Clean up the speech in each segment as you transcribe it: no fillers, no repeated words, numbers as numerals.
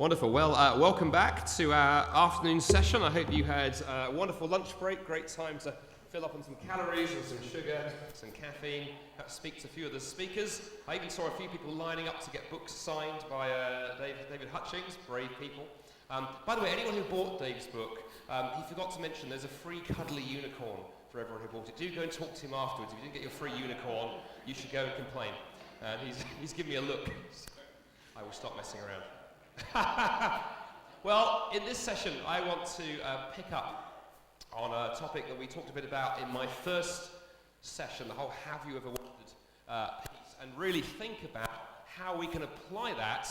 Wonderful. Well, welcome back to our afternoon session. I hope you had a wonderful lunch break. Great time to fill up on some calories and some sugar, some caffeine, perhaps speak to a few of the speakers. I even saw a few people lining up to get books signed by David Hutchings, brave people. By the way, anyone who bought Dave's book, he forgot to mention there's a free cuddly unicorn for everyone who bought it. Do go and talk to him afterwards. If you didn't get your free unicorn, you should go and complain. He's giving me a look. So I will stop messing around. Well, in this session, I want to pick up on a topic that we talked a bit about in my first session, the whole "Have you ever wondered" piece, and really think about how we can apply that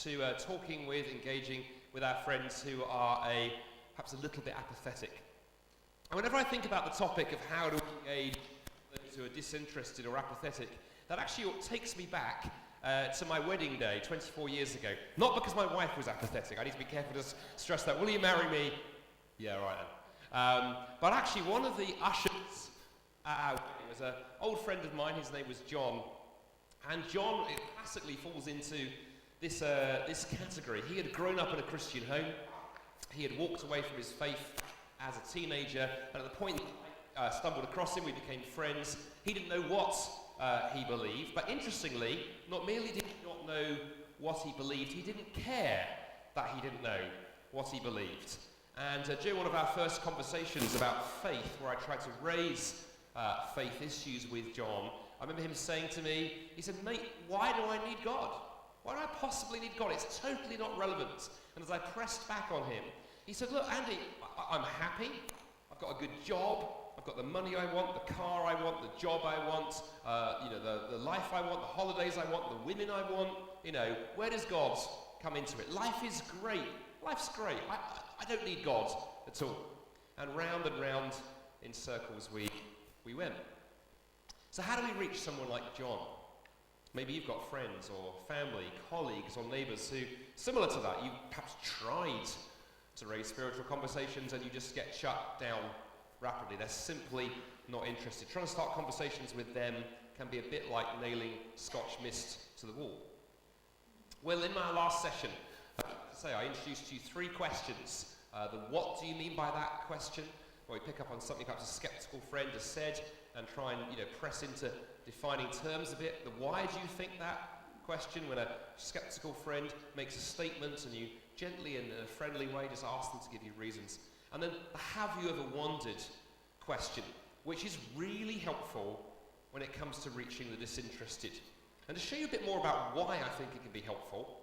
to talking with, engaging with our friends who are perhaps a little bit apathetic. And whenever I think about the topic of how to engage those who are disinterested or apathetic, that actually takes me back to my wedding day 24 years ago. Not because my wife was apathetic. I need to be careful to stress that. Will you marry me? Yeah, right then. But actually, one of the ushers at our wedding was an old friend of mine. His name was John. And John classically falls into this category. He had grown up in a Christian home. He had walked away from his faith as a teenager. And at the point that I stumbled across him, we became friends. He didn't know what he believed, but interestingly, not merely did he not know what he believed, he didn't care that he didn't know what he believed. And during one of our first conversations about faith, where I tried to raise faith issues with John, I remember him saying to me, he said, "Mate, why do I need God? Why do I possibly need God? It's totally not relevant." And as I pressed back on him, he said, "Look, Andy, I'm happy, I've got a good job, I've got the money I want, the car I want, the job I want, the life I want, the holidays I want, the women I want. Where does God come into it? Life is great. Life's great. I don't need God at all." And round in circles we went. So how do we reach someone like John? Maybe you've got friends or family, colleagues or neighbours who, similar to that, you perhaps tried to raise spiritual conversations and you just get shut down rapidly. They're simply not interested. Trying to start conversations with them can be a bit like nailing Scotch mist to the wall. Well, in my last session, I introduced you 3 questions. The what do you mean by that question, where we pick up on something perhaps a sceptical friend has said and try and press into defining terms a bit. The why do you think that question, when a sceptical friend makes a statement and you gently and in a friendly way just ask them to give you reasons. And then the "have you ever wondered" question, which is really helpful when it comes to reaching the disinterested. And to show you a bit more about why I think it can be helpful,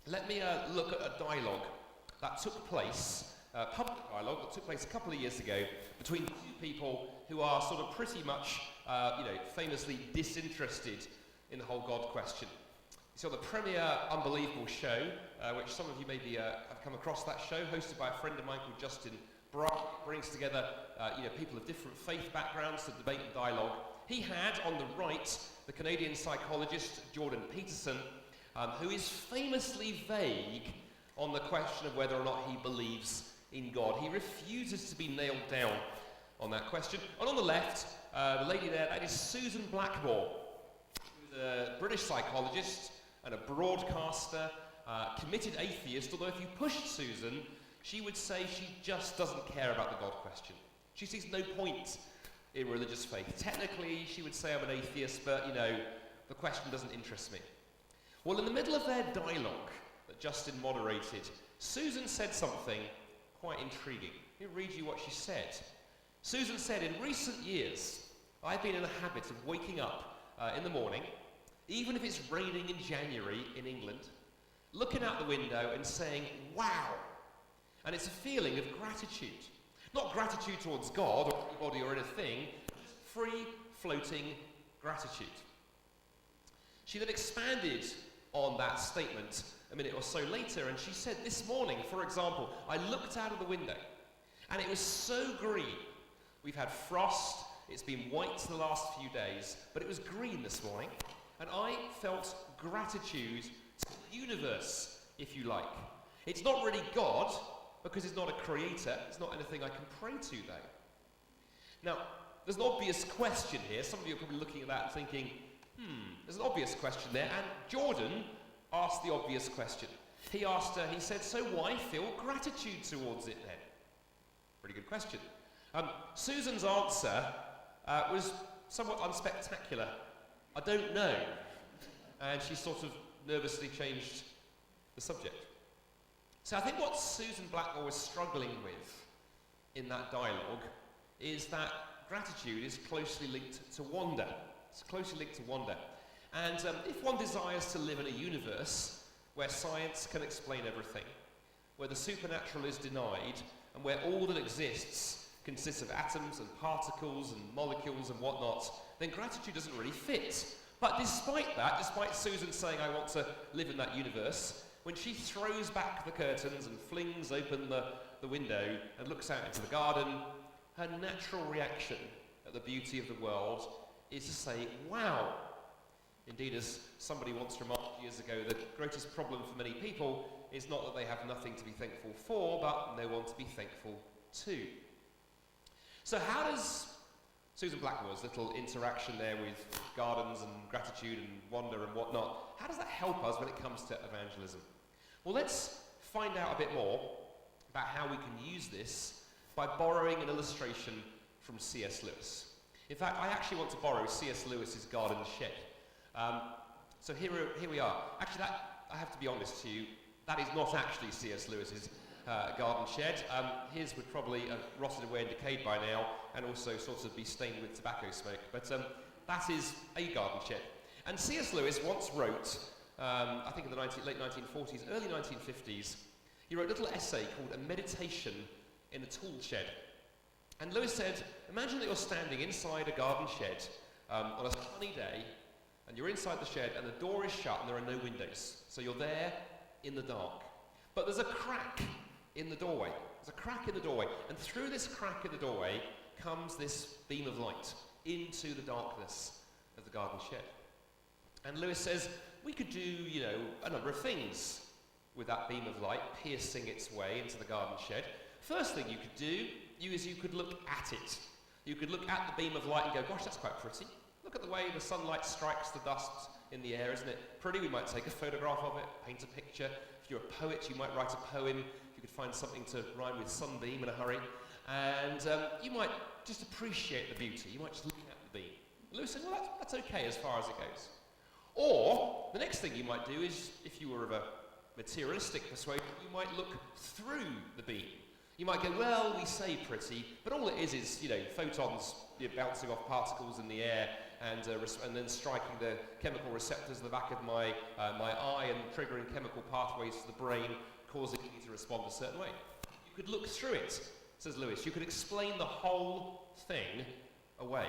let me look at a dialogue that took place, public dialogue that took place a couple of years ago between 2 people who are sort of pretty much, famously disinterested in the whole God question. So the premier Unbelievable show, which some of you maybe have come across that show, hosted by a friend of mine called Justin Bright, brings together people of different faith backgrounds to debate and dialogue. He had on the right the Canadian psychologist Jordan Peterson, who is famously vague on the question of whether or not he believes in God. He refuses to be nailed down on that question. And on the left, the lady there, that is Susan Blackmore, who's a British psychologist and a broadcaster, committed atheist, although if you pushed Susan, she would say she just doesn't care about the God question. She sees no point in religious faith. Technically, she would say I'm an atheist, but, the question doesn't interest me. Well, in the middle of their dialogue that Justin moderated, Susan said something quite intriguing. Let me read you what she said. Susan said, "In recent years, I've been in the habit of waking up in the morning, even if it's raining in January in England, looking out the window and saying, 'Wow.' And it's a feeling of gratitude. Not gratitude towards God or anybody or anything, just free floating gratitude." She then expanded on that statement a minute or so later, and she said, "This morning, for example, I looked out of the window and it was so green. We've had frost, it's been white the last few days, but it was green this morning, and I felt gratitude to the universe, if you like. It's not really God, because he's not a creator. It's not anything I can pray to, though." Now, there's an obvious question here. Some of you are probably looking at that and thinking, there's an obvious question there. And Jordan asked the obvious question. he asked her, he said, so why feel gratitude towards it then? Pretty good question. Susan's answer was somewhat unspectacular. I don't know. And she sort of nervously changed the subject. So I think what Susan Blackmore was struggling with in that dialogue is that gratitude is closely linked to wonder. It's closely linked to wonder. And if one desires to live in a universe where science can explain everything, where the supernatural is denied, and where all that exists consists of atoms and particles and molecules and whatnot, then gratitude doesn't really fit. But despite that, despite Susan saying, I want to live in that universe, when she throws back the curtains and flings open the window and looks out into the garden, her natural reaction at the beauty of the world is to say, wow. Indeed, as somebody once remarked years ago, the greatest problem for many people is not that they have nothing to be thankful for, but no one to be thankful to. So how does Susan Blackmore's little interaction there with gardens and gratitude and wonder and whatnot, how does that help us when it comes to evangelism? Well, let's find out a bit more about how we can use this by borrowing an illustration from C.S. Lewis. In fact, I actually want to borrow C.S. Lewis's garden shed. So here we are. Actually, that, I have to be honest to you, that is not actually C.S. Lewis's garden shed. His would probably have rotted away and decayed by now, and also sort of be stained with tobacco smoke. But that is a garden shed. And C.S. Lewis once wrote, I think in the late 1940s, early 1950s, he wrote a little essay called A Meditation in a Tool Shed. And Lewis said, imagine that you're standing inside a garden shed on a sunny day, and you're inside the shed, and the door is shut, and there are no windows. So you're there in the dark. But there's a crack in the doorway. There's a crack in the doorway. And through this crack in the doorway comes this beam of light into the darkness of the garden shed. And Lewis says, we could do, a number of things with that beam of light piercing its way into the garden shed. First thing you could do is you could look at it. You could look at the beam of light and go, gosh, that's quite pretty. Look at the way the sunlight strikes the dust in the air, isn't it pretty? We might take a photograph of it, paint a picture. If you're a poet, you might write a poem. You could find something to rhyme with sunbeam in a hurry. And you might just appreciate the beauty. You might just look at the beam. Lewis said, well, that's okay as far as it goes. Or, the next thing you might do is, if you were of a materialistic persuasion, you might look through the beam. You might go, well, we say pretty, but all it is, photons bouncing off particles in the air and then striking the chemical receptors in the back of my eye and triggering chemical pathways to the brain, causing me to respond a certain way. You could look through it, says Lewis. You could explain the whole thing away.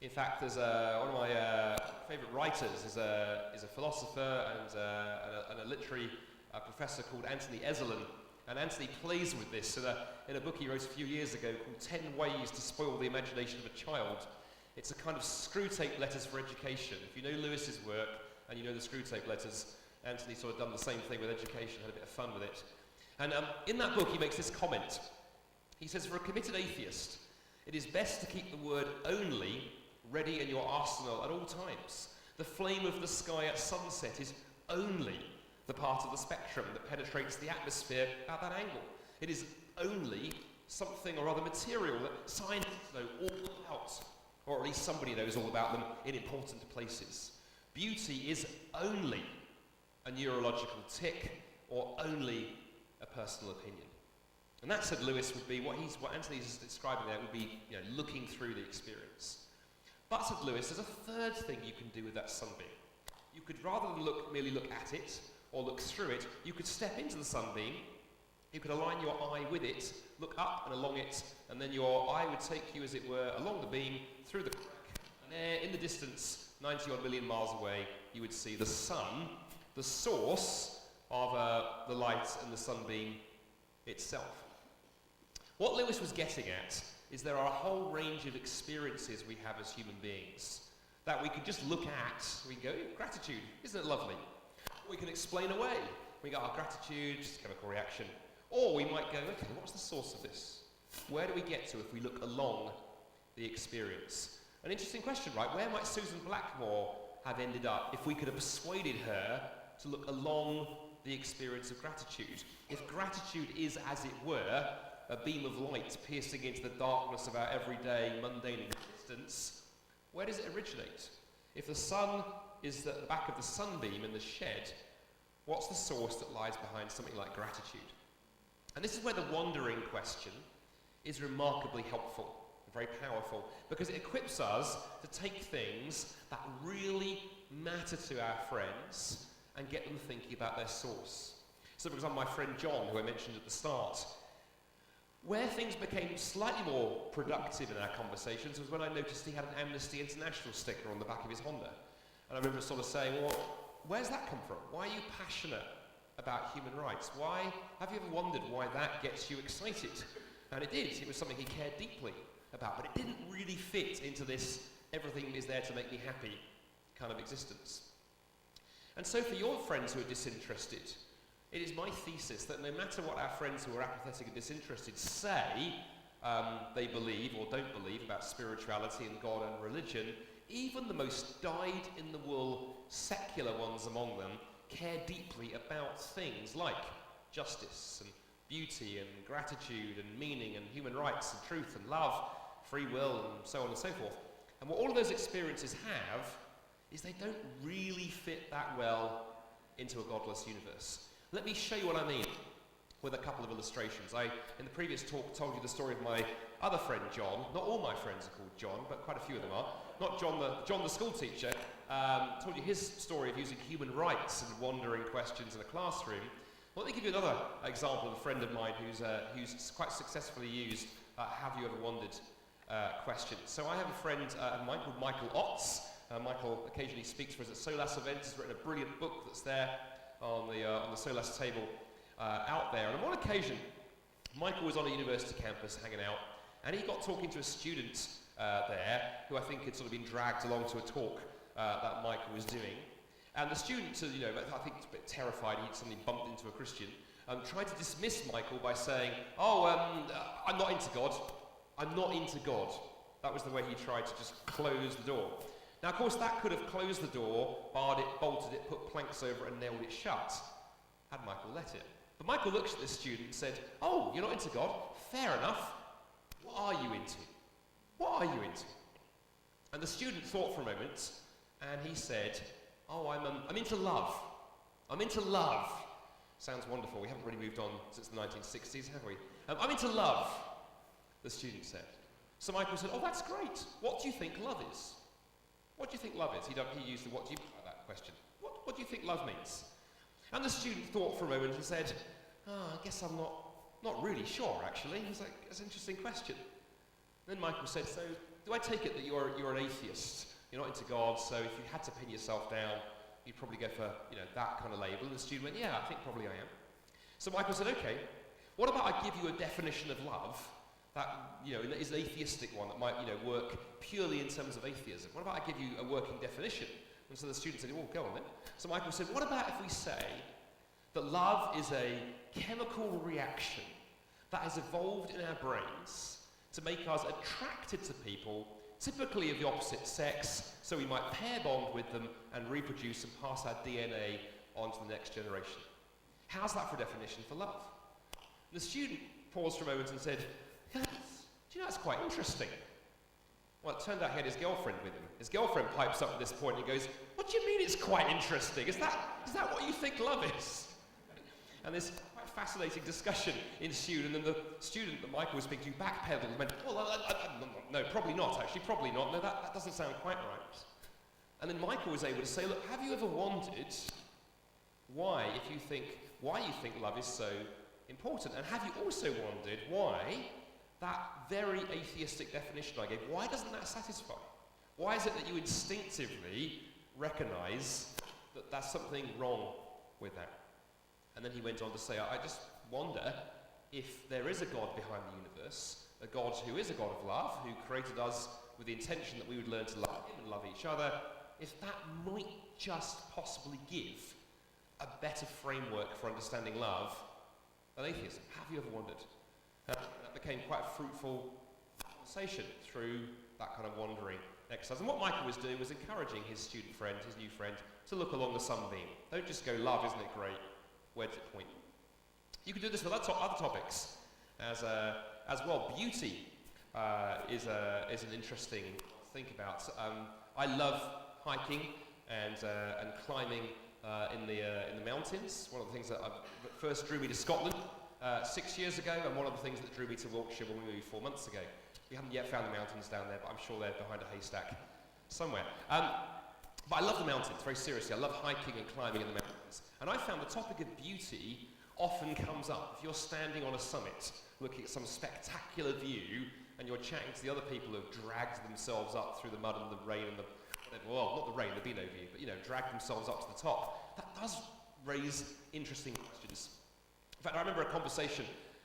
In fact, there's one of my favourite writers is a philosopher and a literary professor called Anthony Ezelin. And Anthony plays with this in a book he wrote a few years ago called 10 Ways to Spoil the Imagination of a Child. It's a kind of screwtape letters for education. If you know Lewis's work and you know the screwtape letters, Anthony sort of done the same thing with education, had a bit of fun with it. And in that book he makes this comment. He says, for a committed atheist, it is best to keep the word only ready in your arsenal at all times. The flame of the sky at sunset is only the part of the spectrum that penetrates the atmosphere at that angle. It is only something or other material that scientists know all about, or at least somebody knows all about them in important places. Beauty is only a neurological tic or only a personal opinion. And that, said Lewis, would be what Anthony's describing there would be looking through the experience. But, said Lewis, there's a third thing you can do with that sunbeam. You could, rather than merely look at it or look through it, you could step into the sunbeam, you could align your eye with it, look up and along it, and then your eye would take you, as it were, along the beam, through the crack, and there, in the distance, 90-odd million miles away, you would see the sun, the source of the light and the sunbeam itself. What Lewis was getting at is there are a whole range of experiences we have as human beings that we could just look at. We can go, gratitude, isn't it lovely? We can explain away. We go, gratitude, just a chemical reaction. Or we might go, okay, what's the source of this? Where do we get to if we look along the experience? An interesting question, right? Where might Susan Blackmore have ended up if we could have persuaded her to look along the experience of gratitude. If gratitude is, as it were, a beam of light piercing into the darkness of our everyday mundane existence, where does it originate? If the sun is at the back of the sunbeam in the shed, what's the source that lies behind something like gratitude? And this is where the wondering question is remarkably helpful and very powerful, because it equips us to take things that really matter to our friends and get them thinking about their source. So for example, my friend John, who I mentioned at the start, where things became slightly more productive in our conversations was when I noticed he had an Amnesty International sticker on the back of his Honda. And I remember sort of saying, well, where's that come from? Why are you passionate about human rights? Have you ever wondered why that gets you excited? And it did. It was something he cared deeply about, but it didn't really fit into this everything is there to make me happy kind of existence. And so for your friends who are disinterested, it is my thesis that no matter what our friends who are apathetic and disinterested say they believe or don't believe about spirituality and God and religion, even the most dyed-in-the-wool secular ones among them care deeply about things like justice and beauty and gratitude and meaning and human rights and truth and love, free will and so on and so forth. And what all of those experiences have is they don't really fit that well into a godless universe. Let me show you what I mean with a couple of illustrations. I, in the previous talk, told you the story of my other friend John. Not all my friends are called John, but quite a few of them are. Not John the school teacher. Told you his story of using human rights and wandering questions in a classroom. Well, let me give you another example of a friend of mine who's quite successfully used have you ever wondered questions. So I have a friend of mine called Michael Otts. Michael occasionally speaks for us at SOLAS events. He's written a brilliant book that's there on the SOLAS table out there. And on one occasion, Michael was on a university campus hanging out, and he got talking to a student there who I think had sort of been dragged along to a talk that Michael was doing. And the student, I think a bit terrified, he'd suddenly bumped into a Christian, tried to dismiss Michael by saying, I'm not into God. I'm not into God. That was the way he tried to just close the door. Now, of course, that could have closed the door, barred it, bolted it, put planks over it, and nailed it shut, had Michael let it. But Michael looks at this student and said, oh, you're not into God? Fair enough. What are you into? What are you into? And the student thought for a moment, and he said, I'm into love. I'm into love. Sounds wonderful. We haven't really moved on since the 1960s, have we? I'm into love, the student said. So Michael said, oh, that's great. What do you think love is? What do you think love is? He used the what do you that question. What do you think love means? And the student thought for a moment and said, I guess I'm not really sure, actually. He's like, that's an interesting question. Then Michael said, so do I take it that you're an atheist? You're not into God, so if you had to pin yourself down, you'd probably go for that kind of label. And the student went, yeah, I think probably I am. So Michael said, okay, what about I give you a definition of love that is an atheistic one that might work purely in terms of atheism? What about I give you a working definition? And so the student said, well, go on then. So Michael said, what about if we say that love is a chemical reaction that has evolved in our brains to make us attracted to people, typically of the opposite sex, so we might pair bond with them and reproduce and pass our DNA on to the next generation? How's that for a definition for love? And the student paused for a moment and said, do you know, that's quite interesting. Well, it turned out he had his girlfriend with him. His girlfriend pipes up at this point and goes, what do you mean it's quite interesting? Is that what you think love is? And this quite fascinating discussion ensued, and then the student that Michael was speaking to backpedaled and went, well, no, probably not, actually, probably not. No, that doesn't sound quite right. And then Michael was able to say, look, have you ever wondered why you think love is so important? And have you also wondered why that very atheistic definition I gave, why doesn't that satisfy? Why is it that you instinctively recognize that there's something wrong with that? And then he went on to say, I just wonder if there is a God behind the universe, a God who is a God of love, who created us with the intention that we would learn to love him and love each other, if that might just possibly give a better framework for understanding love than atheism. Have you ever wondered? That became quite a fruitful conversation through that kind of wandering exercise. And what Michael was doing was encouraging his student friend, his new friend, to look along the sunbeam. Don't just go, love, isn't it great? where does it point? You can do this with other topics as well. Beauty is an interesting thing to think about. I love hiking and climbing in the mountains. One of the things that first drew me to Scotland 6 years ago, and one of the things that drew me to Wiltshire when we moved 4 months ago. We haven't yet found the mountains down there, but I'm sure they're behind a haystack somewhere. But I love the mountains, very seriously. I love hiking and climbing in the mountains. And I found the topic of beauty often comes up. If you're standing on a summit, looking at some spectacular view, and you're chatting to the other people who have dragged themselves up through the mud and the rain and the whatever, well, not the rain, there'd be no view, but dragged themselves up to the top. That does raise interesting questions. In fact, I remember a conversation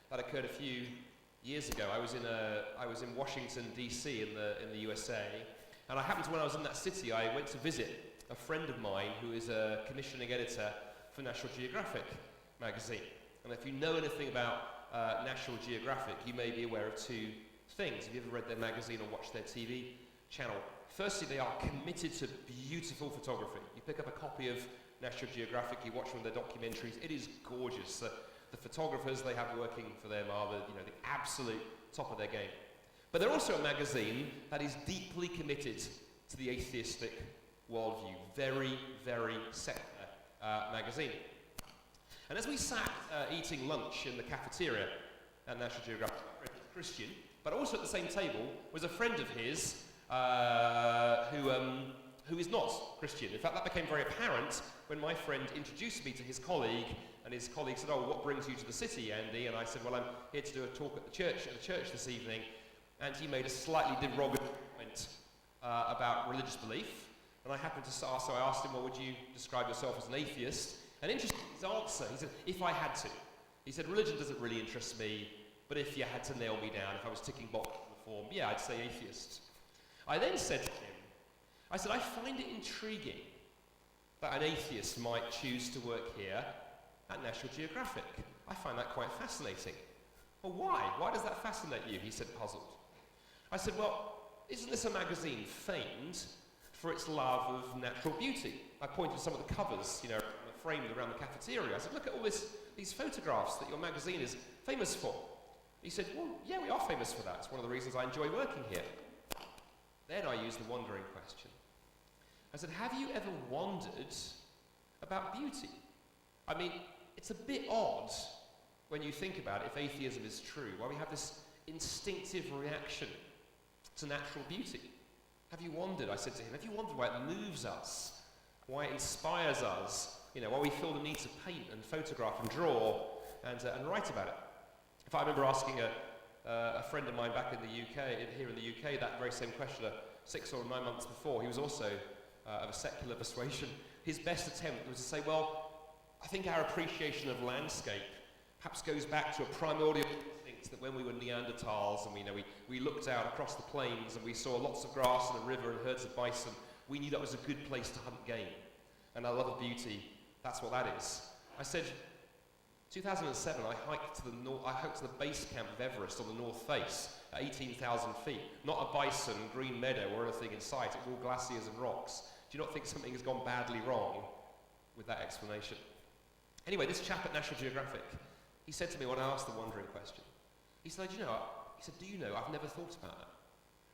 that occurred a few years ago. I was in Washington D.C. in the USA, and I happened to, when I was in that city, I went to visit a friend of mine who is a commissioning editor for National Geographic magazine. And if you know anything about National Geographic, you may be aware of two things. Have you ever read their magazine or watched their TV channel? Firstly, they are committed to beautiful photography. You pick up a copy of National Geographic, you watch one of their documentaries, it is gorgeous. The photographers they have working for them are the absolute top of their game. But they're also a magazine that is deeply committed to the atheistic worldview. Very, very secular magazine. And as we sat eating lunch in the cafeteria at National Geographic, Christian, but also at the same table was a friend of his who is not Christian. In fact, that became very apparent when my friend introduced me to his colleague, and his colleague said, "Oh, what brings you to the city, Andy?" And I said, "Well, I'm here to do a talk at the church this evening." And he made a slightly derogatory comment about religious belief. And I happened to ask, so I asked him, "Well, would you describe yourself as an atheist?" And interesting, his answer, he said, "If I had to." He said, "Religion doesn't really interest me, but if you had to nail me down, if I was ticking boxes on the form, yeah, I'd say atheist." I then said to him, I said, "I find it intriguing that an atheist might choose to work here at National Geographic. I find that quite fascinating." "Well, why? Why does that fascinate you?" He said, puzzled. I said, "Well, isn't this a magazine famed for its love of natural beauty?" I pointed to some of the covers, framed around the cafeteria. I said, "Look at all these photographs that your magazine is famous for." He said, "Well, yeah, we are famous for that. It's one of the reasons I enjoy working here." Then I used the wondering question. I said, "Have you ever wondered about beauty? I mean, it's a bit odd when you think about it, if atheism is true, why we have this instinctive reaction to natural beauty. Have you wondered," I said to him, "have you wondered why it moves us, why it inspires us, why we feel the need to paint and photograph and draw and write about it?" If I remember asking a friend of mine back in the UK, here in the UK, that very same question 6 or 9 months before. He was also of a secular persuasion. His best attempt was to say, "Well, I think our appreciation of landscape perhaps goes back to a primordial instinct that when we were Neanderthals and we looked out across the plains and we saw lots of grass and a river and herds of bison, we knew that was a good place to hunt game. And our love of beauty, that's what that is." I said, 2007, I hiked to the base camp of Everest on the north face at 18,000 feet. Not a bison, green meadow or anything in sight. It was all glaciers and rocks. Do you not think something has gone badly wrong with that explanation? Anyway, this chap at National Geographic, he said to me when I asked the wondering question, he said, "Do you know, I've never thought about that.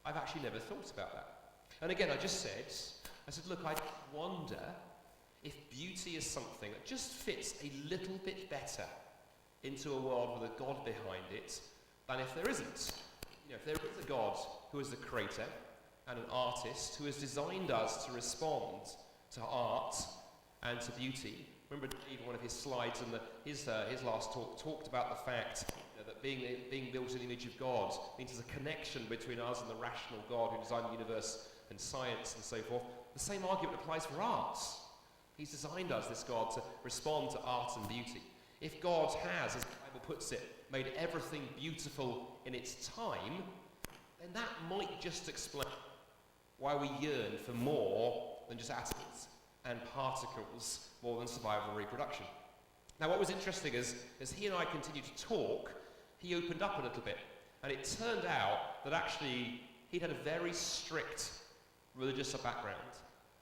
I've actually never thought about that." And again, I said, "Look, I wonder if beauty is something that just fits a little bit better into a world with a God behind it than if there isn't. If there is a God who is the creator and an artist who has designed us to respond to art and to beauty." Remember Dave, one of his slides in his last talk talked about the fact that being built in the image of God means there's a connection between us and the rational God who designed the universe and science and so forth. The same argument applies for art. He's designed us, this God, to respond to art and beauty. If God has, as the Bible puts it, made everything beautiful in its time, then that might just explain why we yearn for more than just atoms and particles, more than survival and reproduction. Now, what was interesting is, as he and I continued to talk, he opened up a little bit, and it turned out that actually he'd had a very strict religious background.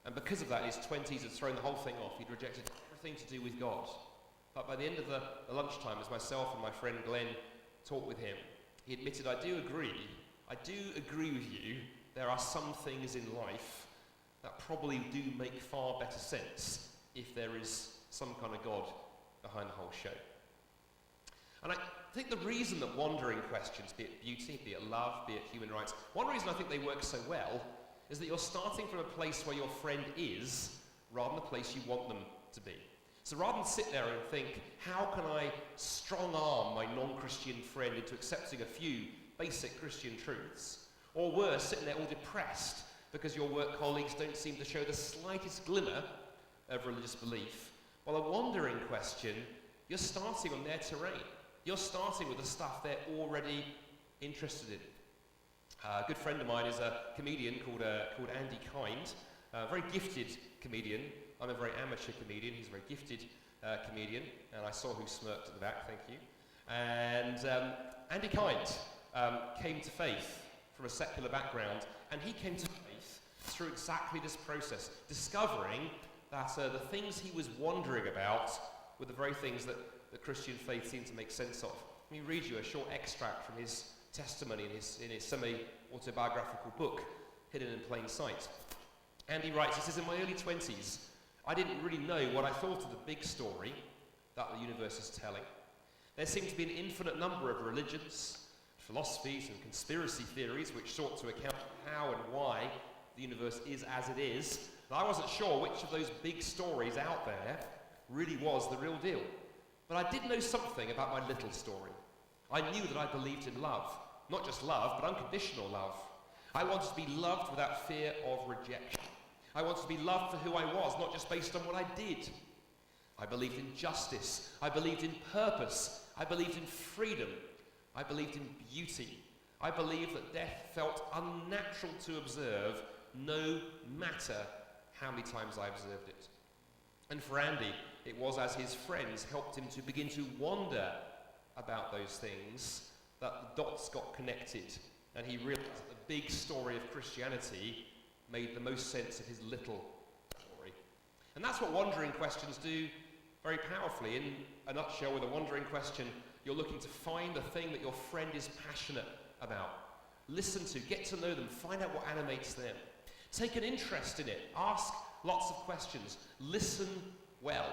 And because of that, in his 20s, had thrown the whole thing off. He'd rejected everything to do with God. But by the end of the lunchtime, as myself and my friend Glenn talked with him, he admitted, I do agree with you, there are some things in life that probably do make far better sense if there is some kind of God behind the whole show. And I think the reason that wandering questions, be it beauty, be it love, be it human rights, one reason I think they work so well is that you're starting from a place where your friend is, rather than the place you want them to be. So rather than sit there and think, how can I strong-arm my non-Christian friend into accepting a few basic Christian truths? Or worse, sitting there all depressed because your work colleagues don't seem to show the slightest glimmer of religious belief. Well, a wandering question, you're starting on their terrain. You're starting with the stuff they're already interested in. A good friend of mine is a comedian called Andy Kind, a very gifted comedian. I'm a very amateur comedian. He's a very gifted comedian, and I saw who smirked at the back, thank you. And Andy Kind came to faith from a secular background, and he came to faith through exactly this process, discovering that the things he was wondering about were the very things that the Christian faith seemed to make sense of. Let me read you a short extract from his testimony in his semi-autobiographical book, Hidden in Plain Sight. Andy writes, he says, in my early 20s, I didn't really know what I thought of the big story that the universe is telling. There seemed to be an infinite number of religions, philosophies and conspiracy theories which sought to account for how and why the universe is as it is. And I wasn't sure which of those big stories out there really was the real deal. But I did know something about my little story. I knew that I believed in love. Not just love, but unconditional love. I wanted to be loved without fear of rejection. I wanted to be loved for who I was, not just based on what I did. I believed in justice. I believed in purpose. I believed in freedom. I believed in beauty. I believed that death felt unnatural to observe, no matter how many times I observed it. And for Andy, it was as his friends helped him to begin to wonder about those things that the dots got connected, and he realized that the big story of Christianity made the most sense of his little story. And that's what wandering questions do very powerfully. In a nutshell, with a wandering question, you're looking to find the thing that your friend is passionate about. Listen to, get to know them, find out what animates them. Take an interest in it, ask lots of questions, listen well.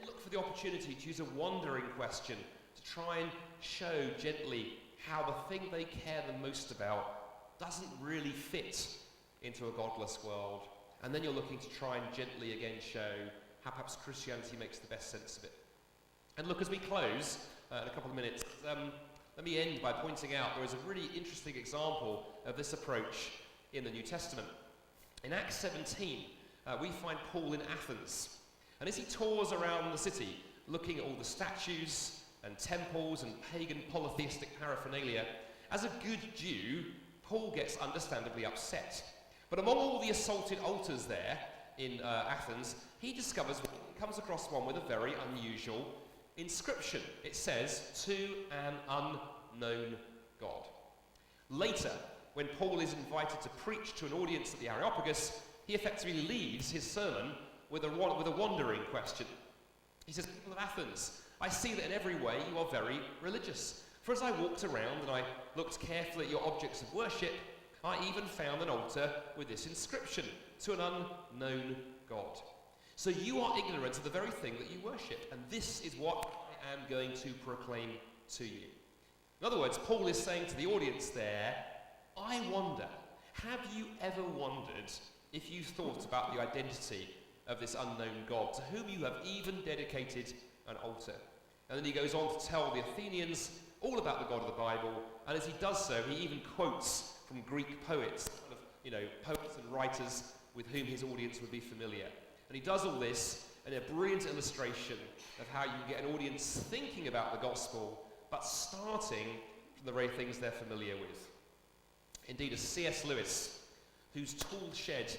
Look for the opportunity to use a wandering question to try and show gently how the thing they care the most about doesn't really fit into a godless world. And then you're looking to try and gently again show how perhaps Christianity makes the best sense of it. And look, as we close in a couple of minutes, let me end by pointing out there is a really interesting example of this approach in the New Testament. In Acts 17, we find Paul in Athens. And as he tours around the city, looking at all the statues and temples and pagan polytheistic paraphernalia, as a good Jew, Paul gets understandably upset. But among all the assaulted altars there in Athens, he comes across one with a very unusual inscription. It says, "To an unknown God." Later, when Paul is invited to preach to an audience at the Areopagus, he effectively leads his sermon with a wandering question. He says, "People of Athens, I see that in every way you are very religious. For as I walked around and I looked carefully at your objects of worship, I even found an altar with this inscription, 'To an unknown God.' So you are ignorant of the very thing that you worship, and this is what I am going to proclaim to you." In other words, Paul is saying to the audience there, I wonder, have you ever wondered if you thought about the identity of this unknown God, to whom you have even dedicated an altar? And then he goes on to tell the Athenians all about the God of the Bible, and as he does so, he even quotes from Greek poets, poets and writers with whom his audience would be familiar. And he does all this in a brilliant illustration of how you get an audience thinking about the gospel, but starting from the very things they're familiar with. Indeed, as C.S. Lewis, whose tool shed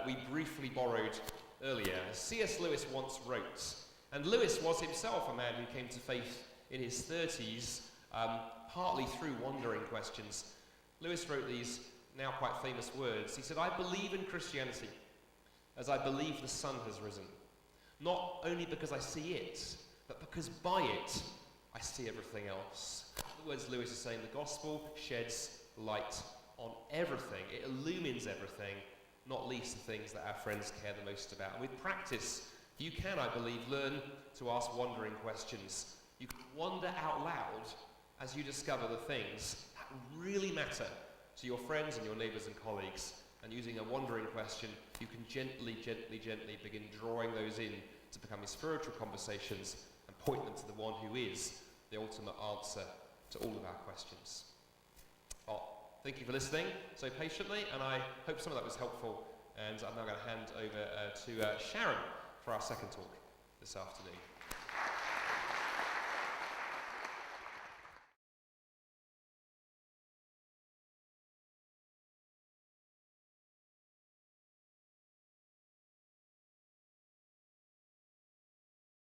we briefly borrowed earlier, C.S. Lewis once wrote, and Lewis was himself a man who came to faith in his 30s, partly through wandering questions. Lewis wrote these now quite famous words. He said, "I believe in Christianity as I believe the sun has risen, not only because I see it, but because by it I see everything else. In other words, Lewis is saying the gospel sheds light on everything. It illumines everything, not least the things that our friends care the most about. And with practice, you can, I believe, learn to ask wondering questions. You can wonder out loud as you discover the things that really matter to your friends and your neighbours and colleagues. And using a wondering question, you can gently begin drawing those in to becoming spiritual conversations and point them to the one who is the ultimate answer to all of our questions. Well, thank you for listening so patiently, and I hope some of that was helpful. And I'm now going to hand over to Sharon for our second talk this afternoon.